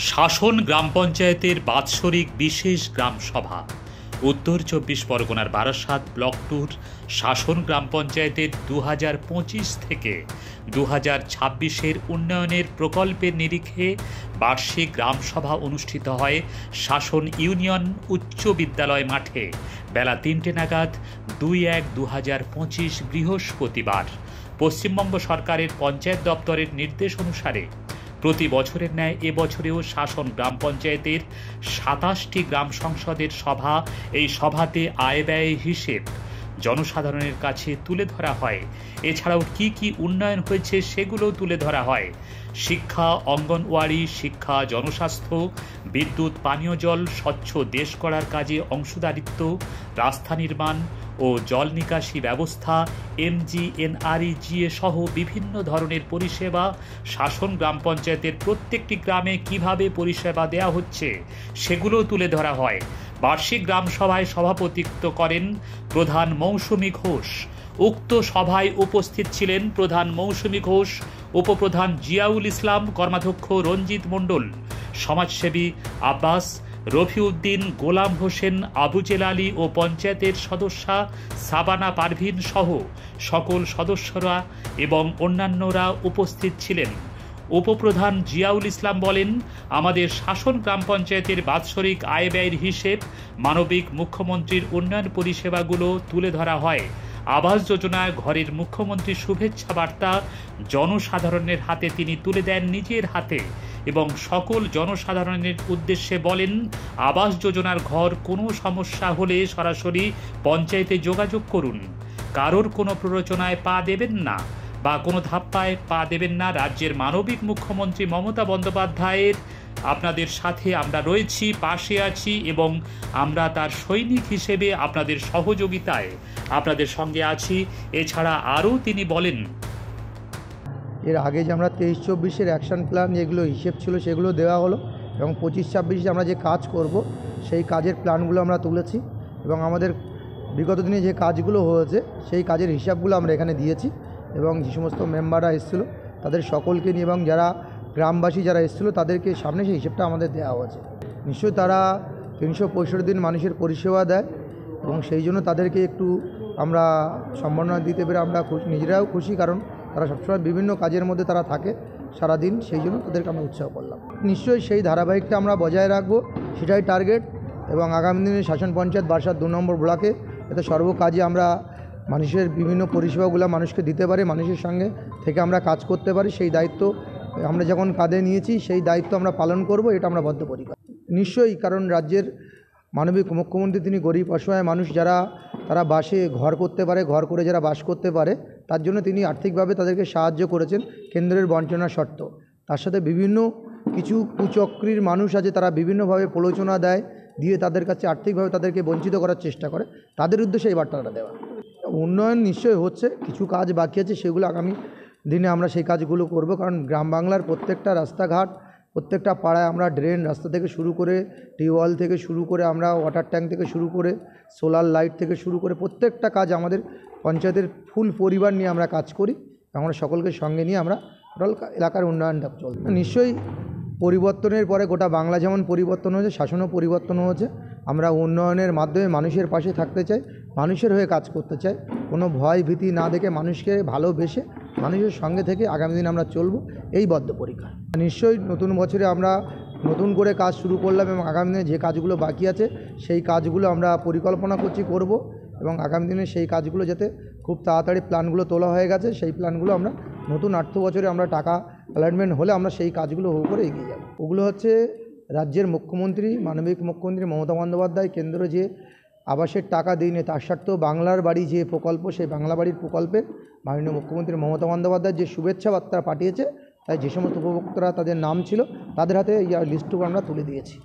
শাসন গ্রাম পঞ্চায়েতের বাৎসরিক বিশেষ গ্রাম সভা। উত্তর ২৪ পরগনার বারাসাত ব্লক টুর শাসন গ্রাম পঞ্চায়েতের ২০২৫ থেকে ২০২৬-এর উন্নয়নের প্রকল্পের নিরিখে বার্ষিক গ্রাম সভা অনুষ্ঠিত হয় শাসন ইউনিয়ন উচ্চ বিদ্যালয় মাঠে বেলা ৩টে নাগাদ ২/১/২০২৫ বৃহস্পতিবার। পশ্চিমবঙ্গ সরকারের পঞ্চায়েত দপ্তরের নির্দেশ অনুসারে প্রতি বছরের ন্যায় এবছরেও শাসন গ্রাম পঞ্চায়েতের ২৭টি গ্রাম সংসদের সভা। এই সভাতে আয় ব্যয় হিসেব জনসাধারণের কাছে তুলে ধরা হয়। এছাড়াও কি কি উন্নয়ন হয়েছে সেগুলোও তুলে ধরা হয়। শিক্ষা, অঙ্গনওয়াড়ি, শিক্ষা, জনস্বাস্থ্য, বিদ্যুৎ, পানীয় জল, স্বচ্ছ দেশ করার কাজে অংশীদারিত্ব, রাস্তা নির্মাণ ও জল নিকাশি ব্যবস্থা, MGNREGA সহ বিভিন্ন ধরনের পরিষেবা শাসন গ্রাম পঞ্চায়েতের প্রত্যেকটি গ্রামে কিভাবে পরিষেবা দেওয়া হচ্ছে সেগুলো তুলে ধরা হয়। বার্ষিক গ্রাম সভায় সভাপতিত্ব করেন প্রধান মৌসুমী ঘোষ। উক্ত সভায় উপস্থিত ছিলেন প্রধান মৌসুমী ঘোষ, উপপ্রধান জিয়াউল ইসলাম, কর্মাধ্যক্ষ রঞ্জিত মণ্ডল, সমাজসেবী আব্বাস, রফিউদ্দিন, গোলাম হোসেন, আবুজেল আলী ও পঞ্চায়েতের সদস্যা সাবানা পারভিন সহ সকল সদস্যরা এবং অন্যান্যরা উপস্থিত ছিলেন। উপপ্রধান জিয়াউল ইসলাম বলেন, আমাদের শাসন গ্রাম পঞ্চায়েতের বাৎসরিক আয় ব্যয়ের হিসেব, মানবিক মুখ্যমন্ত্রীর উন্নয়ন পরিষেবাগুলো তুলে ধরা হয়। আবাস যোজনায় ঘরের মুখ্যমন্ত্রীর শুভেচ্ছা বার্তা জনসাধারণের হাতে তিনি তুলে দেন নিজের হাতে এবং সকল জনসাধারণের উদ্দেশ্যে বলেন, আবাস যোজনার ঘর কোনো সমস্যা হলে সরাসরি পঞ্চায়েতে যোগাযোগ করুন। কারোর কোনো প্ররোচনায় পা দেবেন না বা কোনো ধাপ্পায় পা দেবেন না। রাজ্যের মানবিক মুখ্যমন্ত্রী মমতা বন্দ্যোপাধ্যায়ের আপনাদের সাথে আমরা রয়েছি, পাশে আছি এবং আমরা তার সৈনিক হিসেবে আপনাদের সহযোগিতায় আপনাদের সঙ্গে আছি। এছাড়া আরও তিনি বলেন, এর আগে যে আমরা ২৩-২৪-এর অ্যাকশন প্ল্যান যেগুলো হিসেব ছিল সেগুলো দেওয়া হলো এবং ২৫-২৬ আমরা যে কাজ করব সেই কাজের প্ল্যানগুলো আমরা তুলেছি এবং আমাদের বিগত দিনে যে কাজগুলো হয়েছে সেই কাজের হিসাবগুলো আমরা এখানে দিয়েছি এবং যে সমস্ত মেম্বাররা এসেছিলো তাদের সকলকে নিয়ে এবং যারা গ্রামবাসী যারা এসেছিলো তাদেরকে সামনে সেই হিসেবটা আমাদের দেওয়া হয়েছে। নিশ্চয়ই তারা ৩৬৫ দিন মানুষের পরিষেবা দেয় এবং সেই জন্য তাদেরকে একটু আমরা সম্মাননা দিতে পেরে আমরা নিজেরাও খুশি, কারণ তারা সবসময় বিভিন্ন কাজের মধ্যে তারা থাকে সারাদিন, সেই জন্য তাদেরকে আমরা উৎসাহ করলাম। নিশ্চয়ই সেই ধারাবাহিকটা আমরা বজায় রাখবো, সেটাই টার্গেট। এবং আগামী দিনে শাসন পঞ্চায়েত বারাসাত ২ নম্বর ব্লকে এতে সর্বকাজে আমরা মানুষের বিভিন্ন পরিষেবাগুলো মানুষকে দিতে পারি, মানুষের সঙ্গে থেকে আমরা কাজ করতে পারি, সেই দায়িত্ব আমরা যখন কাঁধে নিয়েছি সেই দায়িত্ব আমরা পালন করব, এটা আমরা বদ্ধপরিকর। নিশ্চয়ই, কারণ রাজ্যের মানবিক মুখ্যমন্ত্রী তিনি গরিব অসহায় মানুষ যারা তারা বাসে ঘর করতে পারে, ঘর করে যারা বাস করতে পারে তার জন্য তিনি আর্থিকভাবে তাদেরকে সাহায্য করেছেন কেন্দ্রের বঞ্চনা শর্ত। তার সাথে বিভিন্ন কিছু কুচক্রীর মানুষ আছে, তারা বিভিন্নভাবে প্রলোচনা দেয়, দিয়ে তাদের কাছে আর্থিকভাবে তাদেরকে বঞ্চিত করার চেষ্টা করে, তাদের উদ্দেশ্যে এই বার্তাটা দেওয়া। উন্নয়ন নিশ্চয়ই হচ্ছে, কিছু কাজ বাকি আছে, সেগুলো আগামী দিনে আমরা সেই কাজগুলো করব। কারণ গ্রাম বাংলার প্রত্যেকটা রাস্তাঘাট, প্রত্যেকটা পাড়ায় আমরা ড্রেন রাস্তা থেকে শুরু করে টিউবওয়েল থেকে শুরু করে আমরা ওয়াটার ট্যাঙ্ক থেকে শুরু করে সোলার লাইট থেকে শুরু করে প্রত্যেকটা কাজ আমাদের পঞ্চায়েতের ফুল পরিবার নিয়ে আমরা কাজ করি। আমরা সকলকে সঙ্গে নিয়ে আমরা টোটাল এলাকার উন্নয়নটা চলবে। নিশ্চয়ই পরিবর্তনের পরে গোটা বাংলা যেমন পরিবর্তন হয়েছে, শাসনও পরিবর্তন হয়েছে। আমরা উন্নয়নের মাধ্যমে মানুষের পাশে থাকতে চাই, মানুষের হয়ে কাজ করতে চাই, কোনো ভয় ভীতি না দেখে মানুষকে ভালোবেসে মানুষের সঙ্গে থেকে আগামী দিন আমরা চলব, এই বদ্ধপরিকর। নিশ্চয়ই নতুন বছরে আমরা নতুন করে কাজ শুরু করলাম এবং আগামী দিনে যে কাজগুলো বাকি আছে সেই কাজগুলো আমরা পরিকল্পনা করব এবং আগামী দিনে সেই কাজগুলো যাতে খুব তাড়াতাড়ি প্ল্যানগুলো তোলা হয়ে গেছে, সেই প্ল্যানগুলো আমরা নতুন আর্থ বছরে আমরা টাকা অ্যালাইনমেন্ট হলে আমরা সেই কাজগুলো করে এগিয়ে যাব। ওগুলো হচ্ছে রাজ্যের মুখ্যমন্ত্রী, মানবিক মুখ্যমন্ত্রী মমতা বন্দ্যোপাধ্যায় কেন্দ্র যে আবাসের টাকা দিনে তার সত্ত্বেও বাংলার বাড়ি যে প্রকল্প, সেই বাংলা বাড়ির প্রকল্পে মাননীয় মুখ্যমন্ত্রী মমতা বন্দ্যোপাধ্যায় যে শুভেচ্ছা বার্তা পাঠিয়েছে, তাই যে সমস্ত উপভোক্তারা তাদের নাম ছিল তাদের হাতে এই লিস্টটুকু আমরা তুলে দিয়েছি।